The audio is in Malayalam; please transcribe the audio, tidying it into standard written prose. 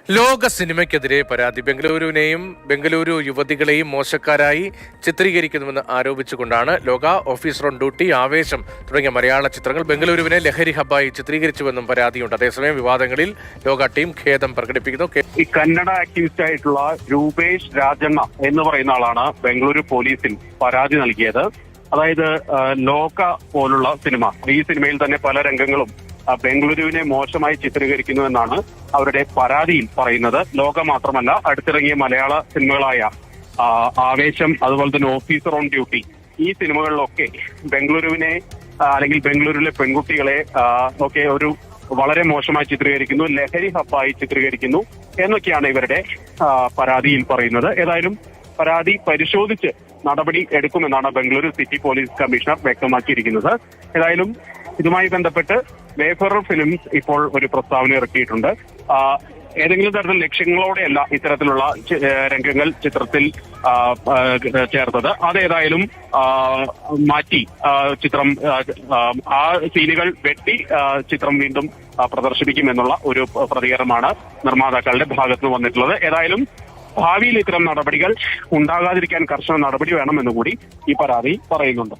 ലോക സിനിമയ്ക്കെതിരെ പരാതി. ബംഗളൂരു യുവതികളെയും മോശക്കാരായി ചിത്രീകരിക്കുന്നുവെന്ന് ആരോപിച്ചുകൊണ്ടാണ് ലോക, ഓഫീസർ ഓൺ ഡ്യൂട്ടി, ആവേശം തുടങ്ങിയ മലയാള ചിത്രങ്ങൾ ബംഗളൂരുവിനെ ലഹരി ഹബ്ബായി ചിത്രീകരിച്ചുവെന്നും പരാതിയുണ്ട്. അതേസമയം വിവാദങ്ങളിൽ ലോക ടീം ഖേദം പ്രകടിപ്പിക്കുന്നു. ഈ കന്നഡ ആക്ടിവിസ്റ്റ് ആയിട്ടുള്ള രൂപേഷ് രാജണ്ണ എന്ന് പറയുന്ന ആളാണ് ബംഗളൂരു പോലീസിൽ പരാതി നൽകിയത്. അതായത് ലോക പോലുള്ള സിനിമ, ഈ സിനിമയിൽ തന്നെ പല രംഗങ്ങളും ബംഗളൂരുവിനെ മോശമായി ചിത്രീകരിക്കുന്നു എന്നാണ് അവരുടെ പരാതിയിൽ പറയുന്നത്. ലോക മാത്രമല്ല, അടുത്തിറങ്ങിയ മലയാള സിനിമകളായ ആവേശം, അതുപോലെ തന്നെ ഓഫീസർ ഓൺ ഡ്യൂട്ടി, ഈ സിനിമകളിലൊക്കെ ബംഗളൂരുവിനെ അല്ലെങ്കിൽ ബംഗളൂരുവിലെ പെൺകുട്ടികളെ ഒക്കെ ഒരു വളരെ മോശമായി ചിത്രീകരിക്കുന്നു, ലഹരി ഹബ്ബായി ചിത്രീകരിക്കുന്നു എന്നൊക്കെയാണ് ഇവരുടെ പരാതിയിൽ പറയുന്നത്. ഏതായാലും പരാതി പരിശോധിച്ച് നടപടി എടുക്കുമെന്നാണ് ബംഗളൂരു സിറ്റി പോലീസ് കമ്മീഷണർ വ്യക്തമാക്കിയിരിക്കുന്നത്. ഏതായാലും ഇതുമായി ബന്ധപ്പെട്ട് വേഫറർ ഫിലിംസ് ഇപ്പോൾ ഒരു പ്രസ്താവന ഇറക്കിയിട്ടുണ്ട്. ഏതെങ്കിലും തരത്തിൽ ലക്ഷ്യങ്ങളോടെയല്ല ഇത്തരത്തിലുള്ള രംഗങ്ങൾ ചിത്രത്തിൽ ചേർത്തത്. അതേതായാലും മാറ്റി ചിത്രം, ആ സീനുകൾ വെട്ടി ചിത്രം വീണ്ടും പ്രദർശിപ്പിക്കുമെന്നുള്ള ഒരു പ്രതികരണമാണ് നിർമ്മാതാക്കളുടെ ഭാഗത്തുനിന്ന് വന്നിട്ടുള്ളത്. ഏതായാലും ഭാവിയിൽ ഇത്തരം നടപടികൾ ഉണ്ടാകാതിരിക്കാൻ കർശന നടപടി വേണമെന്നുകൂടി ഈ പരാതി പറയുന്നുണ്ട്.